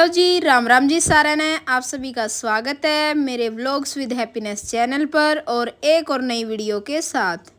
Hello जी, राम राम जी सारे ने आप सभी का स्वागत है मेरे व्लॉग्स विद हैप्पीनेस चैनल पर और एक और नई वीडियो के साथ।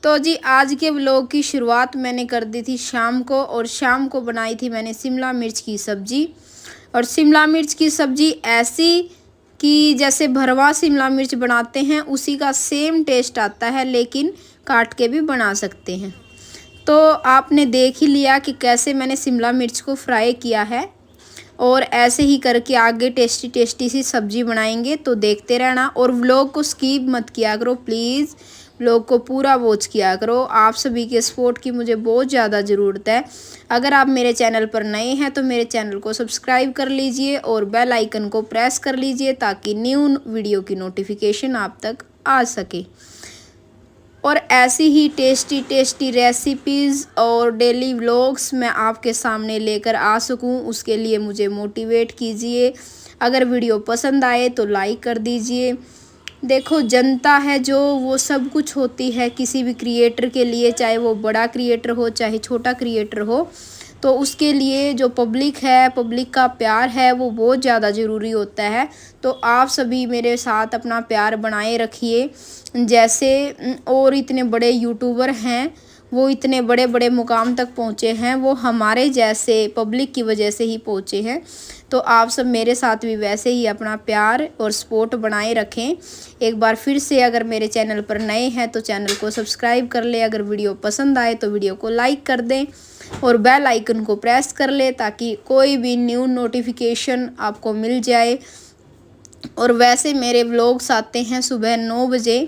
तो जी आज के व्लॉग की शुरुआत मैंने कर दी थी शाम को, और शाम को बनाई थी मैंने शिमला मिर्च की सब्ज़ी। और शिमला मिर्च की सब्ज़ी ऐसी कि जैसे भरवा शिमला मिर्च बनाते हैं उसी का सेम टेस्ट आता है, लेकिन काट के भी बना सकते हैं। तो आपने देख ही लिया कि कैसे मैंने शिमला मिर्च को फ्राई किया है, और ऐसे ही करके आगे टेस्टी टेस्टी सी सब्ज़ी बनाएंगे। तो देखते रहना और व्लॉग को स्किप मत किया करो प्लीज़, व्लॉग को पूरा वॉच किया करो। आप सभी के सपोर्ट की मुझे बहुत ज़्यादा ज़रूरत है। अगर आप मेरे चैनल पर नए हैं तो मेरे चैनल को सब्सक्राइब कर लीजिए और बेल आइकन को प्रेस कर लीजिए ताकि न्यू वीडियो की नोटिफिकेशन आप तक आ सके। और ऐसी ही टेस्टी टेस्टी रेसिपीज़ और डेली व्लॉग्स मैं आपके सामने लेकर आ सकूं, उसके लिए मुझे मोटिवेट कीजिए। अगर वीडियो पसंद आए तो लाइक कर दीजिए। देखो, जनता है जो वो सब कुछ होती है किसी भी क्रिएटर के लिए, चाहे वो बड़ा क्रिएटर हो चाहे छोटा क्रिएटर हो। तो उसके लिए जो पब्लिक है, पब्लिक का प्यार है वो बहुत ज़्यादा ज़रूरी होता है। तो आप सभी मेरे साथ अपना प्यार बनाए रखिए। जैसे और इतने बड़े यूट्यूबर हैं, वो इतने बड़े बड़े मुकाम तक पहुँचे हैं, वो हमारे जैसे पब्लिक की वजह से ही पहुँचे हैं। तो आप सब मेरे साथ भी वैसे ही अपना प्यार और सपोर्ट बनाए रखें। एक बार फिर से अगर मेरे चैनल पर नए हैं तो चैनल को सब्सक्राइब कर ले। अगर वीडियो पसंद आए तो वीडियो को लाइक कर दें और बेल आइकन को प्रेस कर ले ताकि कोई भी न्यू नोटिफिकेशन आपको मिल जाए। और वैसे मेरे व्लॉग्स आते हैं सुबह 9 बजे,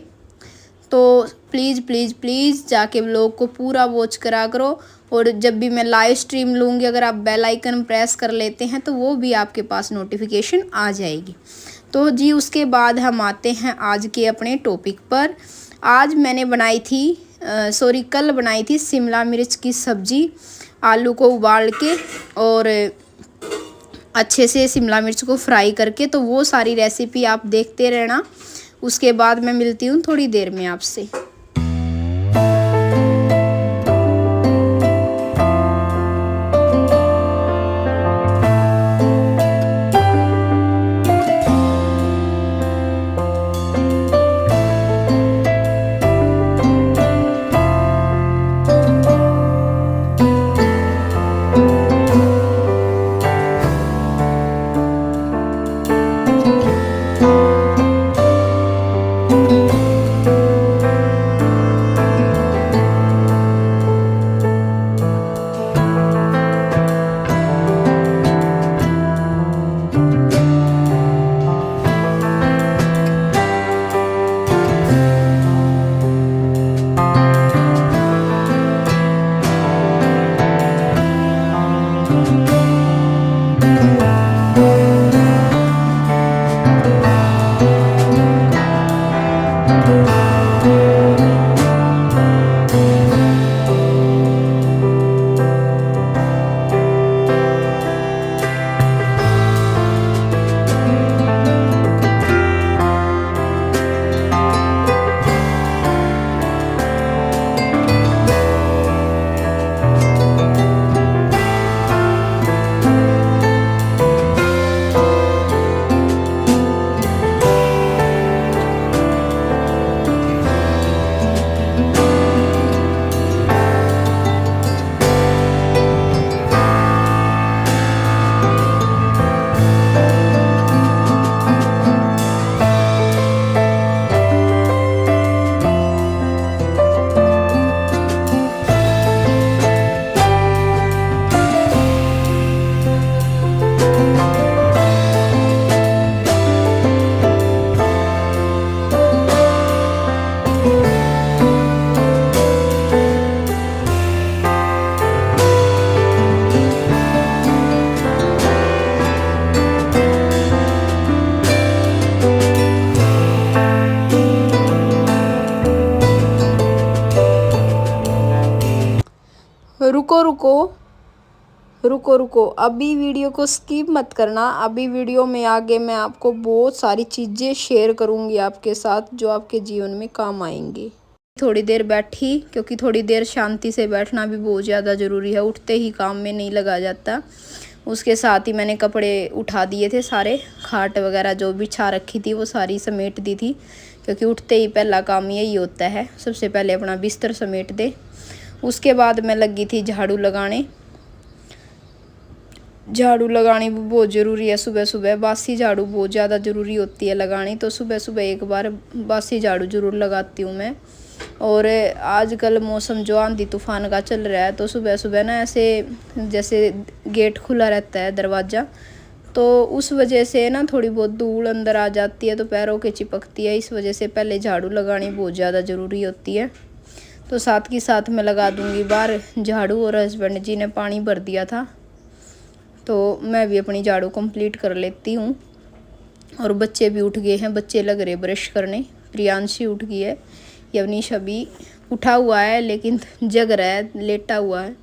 तो प्लीज़ प्लीज़ प्लीज़ जाके व्लॉग को पूरा वॉच करा करो। और जब भी मैं लाइव स्ट्रीम लूँगी, अगर आप बेल आइकन प्रेस कर लेते हैं तो वो भी आपके पास नोटिफिकेशन आ जाएगी। तो जी उसके बाद हम आते हैं आज के अपने टॉपिक पर। आज मैंने बनाई थी कल बनाई थी शिमला मिर्च की सब्ज़ी। आलू को उबाल के और अच्छे से शिमला मिर्च को फ्राई करके, तो वो सारी रेसिपी आप देखते रहना। उसके बाद मैं मिलती हूँ थोड़ी देर में आपसे। रुको रुको रुको रुको, अभी वीडियो को स्किप मत करना। अभी वीडियो में आगे मैं आपको बहुत सारी चीज़ें शेयर करूंगी आपके साथ जो आपके जीवन में काम आएंगी। थोड़ी देर बैठी, क्योंकि थोड़ी देर शांति से बैठना भी बहुत ज़्यादा ज़रूरी है। उठते ही काम में नहीं लगा जाता। उसके साथ ही मैंने कपड़े उठा दिए थे सारे, खाट वगैरह जो बिछा रखी थी वो सारी समेट दी थी, क्योंकि उठते ही पहला काम यही होता है, सबसे पहले अपना बिस्तर समेट दे। उसके बाद मैं लगी थी झाड़ू लगाने। झाड़ू लगानी भी बहुत ज़रूरी है सुबह सुबह, बासी झाड़ू बहुत ज़्यादा ज़रूरी होती है लगानी, तो सुबह सुबह एक बार बासी झाड़ू ज़रूर लगाती हूँ मैं। और आजकल मौसम जो आंधी तूफान का चल रहा है, तो सुबह सुबह ना ऐसे जैसे गेट खुला रहता है दरवाज़ा, तो उस वजह से ना थोड़ी बहुत धूल अंदर आ जाती है, तो पैरों के चिपकती है। इस वजह से पहले झाड़ू लगानी बहुत ज़्यादा ज़रूरी होती है। तो साथ के साथ मैं लगा दूँगी बाहर झाड़ू, और हस्बैंड जी ने पानी भर दिया था, तो मैं भी अपनी झाड़ू कंप्लीट कर लेती हूँ। और बच्चे भी उठ गए हैं, बच्चे लग रहे ब्रश करने। प्रियांशी उठ गई है, यवनीश अभी उठा हुआ है लेकिन जग रहा है, लेटा हुआ है।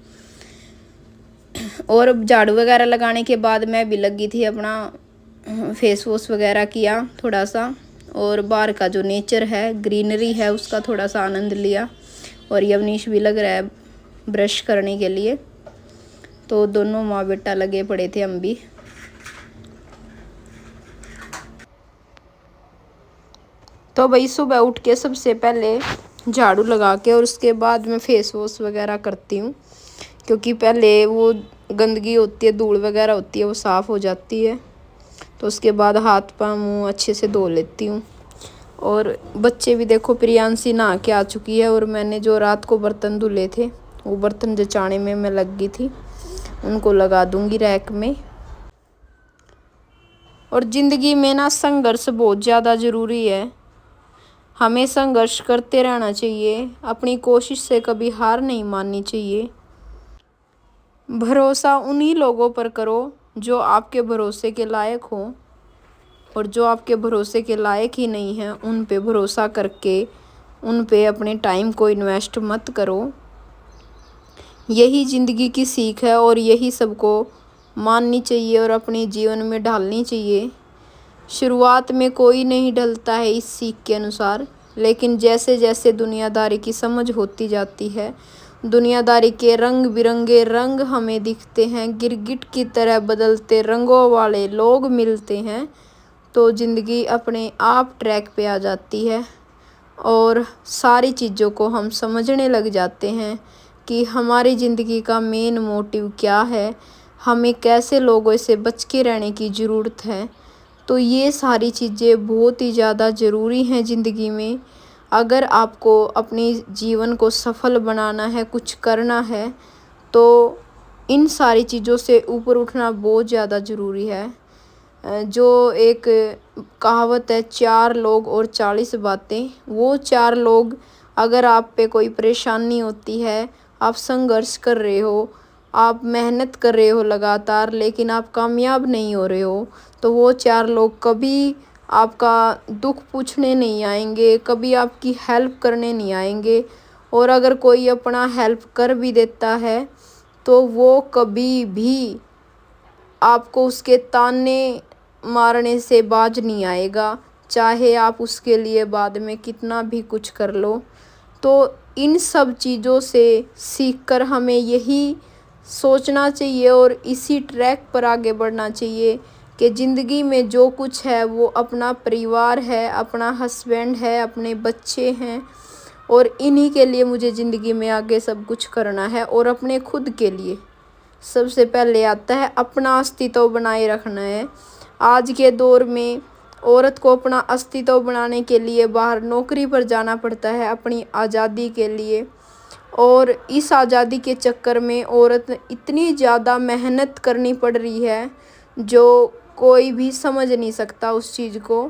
और झाड़ू वगैरह लगाने के बाद मैं भी लगी थी अपना फेस वॉश वगैरह किया थोड़ा सा, और बाहर का जो नेचर है, ग्रीनरी है, उसका थोड़ा सा आनंद लिया। और यवनीश भी लग रहा है ब्रश करने के लिए, तो दोनों माँ बेटा लगे पड़े थे हम भी। तो भाई सुबह उठ के सबसे पहले झाड़ू लगा के और उसके बाद मैं फेस वॉश वगैरह करती हूँ, क्योंकि पहले वो गंदगी होती है, धूल वगैरह होती है, वो साफ़ हो जाती है। तो उसके बाद हाथ पाँव मुँह अच्छे से धो लेती हूँ। और बच्चे भी देखो, प्रियांशी नहा के आ चुकी है, और मैंने जो रात को बर्तन धुले थे वो बर्तन जचाने में मैं लग गई थी, उनको लगा दूंगी रैक में। और ज़िंदगी में ना संघर्ष बहुत ज़्यादा ज़रूरी है, हमें संघर्ष करते रहना चाहिए, अपनी कोशिश से कभी हार नहीं माननी चाहिए। भरोसा उन्हीं लोगों पर करो जो आपके भरोसे के लायक हो, और जो आपके भरोसे के लायक ही नहीं हैं उन पे भरोसा करके उन पे अपने टाइम को इन्वेस्ट मत करो। यही ज़िंदगी की सीख है, और यही सबको माननी चाहिए और अपने जीवन में ढालनी चाहिए। शुरुआत में कोई नहीं ढलता है इस सीख के अनुसार, लेकिन जैसे जैसे दुनियादारी की समझ होती जाती है, दुनियादारी के रंग बिरंगे रंग हमें दिखते हैं, गिरगिट की तरह बदलते रंगों वाले लोग मिलते हैं, तो ज़िंदगी अपने आप ट्रैक पे आ जाती है। और सारी चीज़ों को हम समझने लग जाते हैं कि हमारी ज़िंदगी का मेन मोटिव क्या है, हमें कैसे लोगों से बच के रहने की ज़रूरत है। तो ये सारी चीज़ें बहुत ही ज़्यादा ज़रूरी हैं ज़िंदगी में। अगर आपको अपने जीवन को सफल बनाना है, कुछ करना है, तो इन सारी चीज़ों से ऊपर उठना बहुत ज़्यादा ज़रूरी है। जो एक कहावत है, 4 लोग और 40 बातें, वो 4 लोग, अगर आप पे कोई परेशानी होती है, आप संघर्ष कर रहे हो, आप मेहनत कर रहे हो लगातार, लेकिन आप कामयाब नहीं हो रहे हो, तो वो 4 लोग कभी आपका दुख पूछने नहीं आएंगे, कभी आपकी हेल्प करने नहीं आएंगे। और अगर कोई अपना हेल्प कर भी देता है, तो वो कभी भी आपको उसके ताने मारने से बाज नहीं आएगा, चाहे आप उसके लिए बाद में कितना भी कुछ कर लो। तो इन सब चीज़ों से सीखकर हमें यही सोचना चाहिए और इसी ट्रैक पर आगे बढ़ना चाहिए कि ज़िंदगी में जो कुछ है वो अपना परिवार है, अपना हस्बैंड है, अपने बच्चे हैं, और इन्हीं के लिए मुझे ज़िंदगी में आगे सब कुछ करना है। और अपने खुद के लिए सबसे पहले आता है अपना अस्तित्व बनाए रखना है। आज के दौर में औरत को अपना अस्तित्व बनाने के लिए बाहर नौकरी पर जाना पड़ता है अपनी आज़ादी के लिए, और इस आज़ादी के चक्कर में औरत इतनी ज़्यादा मेहनत करनी पड़ रही है जो कोई भी समझ नहीं सकता उस चीज़ को,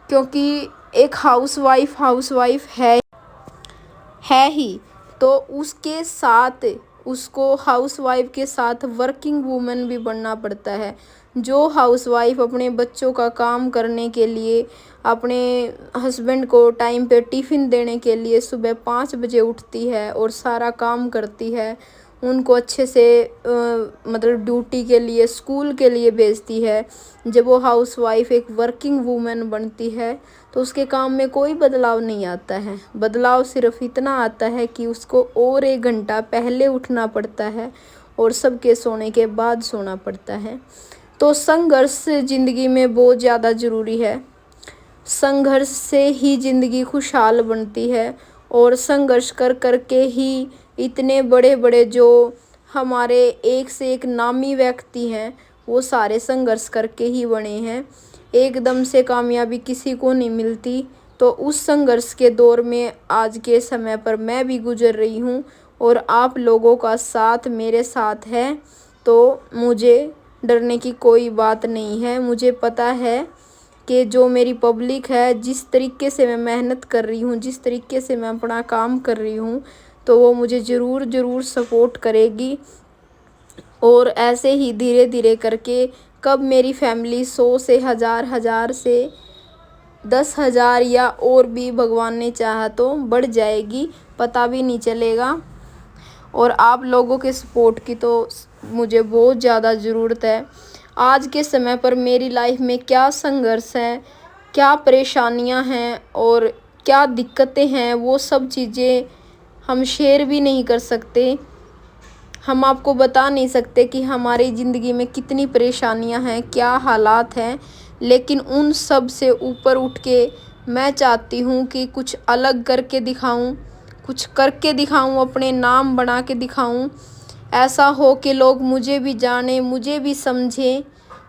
क्योंकि एक हाउसवाइफ है ही, तो उसके साथ उसको हाउसवाइफ के साथ वर्किंग वूमेन भी बनना पड़ता है। जो हाउसवाइफ अपने बच्चों का काम करने के लिए, अपने हस्बैंड को टाइम पे टिफ़िन देने के लिए सुबह 5 बजे उठती है और सारा काम करती है, उनको अच्छे से मतलब ड्यूटी के लिए, स्कूल के लिए भेजती है, जब वो हाउसवाइफ एक वर्किंग वूमेन बनती है, तो उसके काम में कोई बदलाव नहीं आता है। बदलाव सिर्फ इतना आता है कि उसको और 1 घंटा पहले उठना पड़ता है, और सबके सोने के बाद सोना पड़ता है। तो संघर्ष ज़िंदगी में बहुत ज़्यादा ज़रूरी है। संघर्ष से ही ज़िंदगी खुशहाल बनती है और संघर्ष कर कर के ही इतने बड़े बड़े जो हमारे एक से एक नामी व्यक्ति हैं वो सारे संघर्ष करके ही बने हैं। एकदम से कामयाबी किसी को नहीं मिलती। तो उस संघर्ष के दौर में आज के समय पर मैं भी गुजर रही हूँ और आप लोगों का साथ मेरे साथ है, तो मुझे डरने की कोई बात नहीं है। मुझे पता है कि जो मेरी पब्लिक है, जिस तरीके से मैं मेहनत कर रही हूँ, जिस तरीके से मैं अपना काम कर रही हूँ, तो वो मुझे ज़रूर सपोर्ट करेगी। और ऐसे ही धीरे धीरे करके कब मेरी फैमिली 100 से 1000 से 10,000 या और भी भगवान ने चाहा तो बढ़ जाएगी, पता भी नहीं चलेगा। और आप लोगों के सपोर्ट की तो मुझे बहुत ज़्यादा ज़रूरत है। आज के समय पर मेरी लाइफ में क्या संघर्ष है, क्या परेशानियां हैं और क्या दिक्कतें हैं, वो सब चीज़ें हम शेयर भी नहीं कर सकते। हम आपको बता नहीं सकते कि हमारी ज़िंदगी में कितनी परेशानियां हैं, क्या हालात हैं। लेकिन उन सब से ऊपर उठ के मैं चाहती हूँ कि कुछ अलग करके दिखाऊं, कुछ करके दिखाऊं, अपने नाम बना के दिखाऊं। ऐसा हो कि लोग मुझे भी जानें, मुझे भी समझें।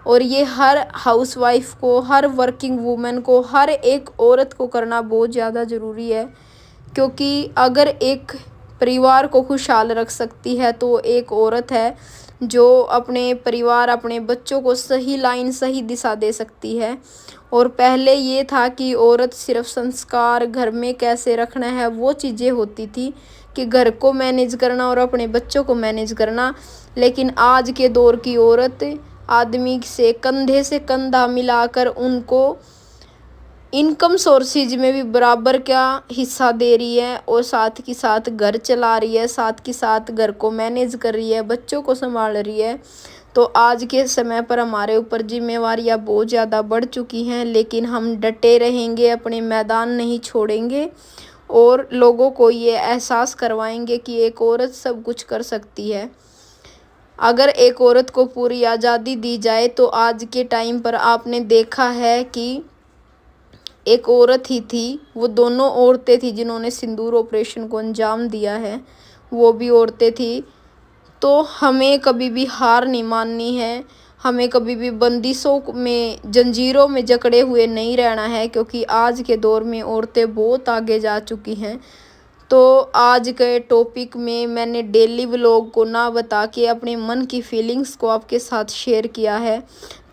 और ये हर हाउसवाइफ को, हर वर्किंग वूमेन को, हर एक औरत को करना बहुत ज़्यादा ज़रूरी है। क्योंकि अगर एक परिवार को खुशहाल रख सकती है तो एक औरत है जो अपने परिवार, अपने बच्चों को सही लाइन, सही दिशा दे सकती है। और पहले ये था कि औरत सिर्फ संस्कार, घर में कैसे रखना है, वो चीज़ें होती थी कि घर को मैनेज करना और अपने बच्चों को मैनेज करना। लेकिन आज के दौर की औरत आदमी से कंधा मिलाकर उनको इनकम सोर्सेज में भी बराबर का हिस्सा दे रही है और साथ के साथ घर चला रही है, साथ के साथ घर को मैनेज कर रही है, बच्चों को संभाल रही है। तो आज के समय पर हमारे ऊपर जिम्मेवारियां बहुत ज़्यादा बढ़ चुकी हैं, लेकिन हम डटे रहेंगे, अपने मैदान नहीं छोड़ेंगे और लोगों को ये एहसास करवाएंगे कि एक औरत सब कुछ कर सकती है। अगर एक औरत को पूरी आज़ादी दी जाए तो आज के टाइम पर आपने देखा है कि एक औरत ही थी, वो दोनों औरतें थी जिन्होंने सिंदूर ऑपरेशन को अंजाम दिया है, वो भी औरतें थी। तो हमें कभी भी हार नहीं माननी है, हमें कभी भी बंदिशों में, जंजीरों में जकड़े हुए नहीं रहना है। क्योंकि आज के दौर में औरतें बहुत आगे जा चुकी हैं। तो आज के टॉपिक में मैंने डेली व्लॉग को ना बता के अपने मन की फीलिंग्स को आपके साथ शेयर किया है।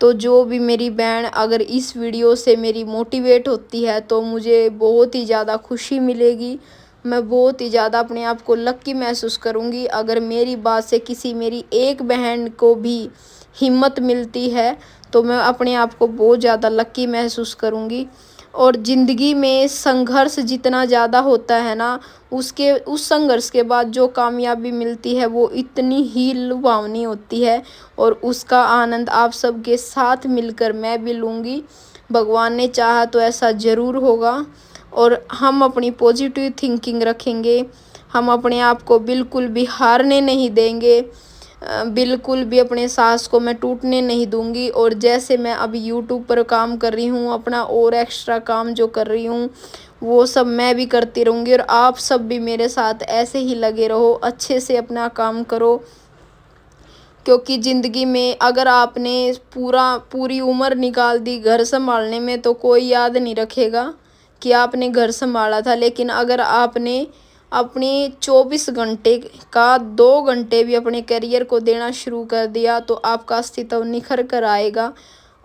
तो जो भी मेरी बहन अगर इस वीडियो से मेरी मोटिवेट होती है तो मुझे बहुत ही ज़्यादा खुशी मिलेगी। मैं बहुत ही ज़्यादा अपने आप को लक्की महसूस करूँगी अगर मेरी बात से किसी मेरी एक बहन को भी हिम्मत मिलती है, तो मैं अपने आप को बहुत ज़्यादा लक्की महसूस करूँगी। और ज़िंदगी में संघर्ष जितना ज़्यादा होता है ना, उस संघर्ष के बाद जो कामयाबी मिलती है वो इतनी ही लुभावनी होती है और उसका आनंद आप सबके साथ मिलकर मैं भी लूँगी। भगवान ने चाहा तो ऐसा ज़रूर होगा। और हम अपनी पॉजिटिव थिंकिंग रखेंगे, हम अपने आप को बिल्कुल भी हारने नहीं देंगे, बिल्कुल भी अपने साहस को मैं टूटने नहीं दूंगी। और जैसे मैं अभी यूट्यूब पर काम कर रही हूँ, अपना और एक्स्ट्रा काम जो कर रही हूँ वो सब मैं भी करती रहूँगी। और आप सब भी मेरे साथ ऐसे ही लगे रहो, अच्छे से अपना काम करो। क्योंकि ज़िंदगी में अगर आपने पूरी उम्र निकाल दी घर संभालने में तो कोई याद नहीं रखेगा कि आपने घर संभाला था। लेकिन अगर आपने अपने 24 घंटे का 2 घंटे भी अपने करियर को देना शुरू कर दिया तो आपका अस्तित्व निखर कर आएगा।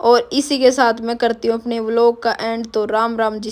और इसी के साथ मैं करती हूँ अपने व्लॉग का एंड। तो राम राम जी।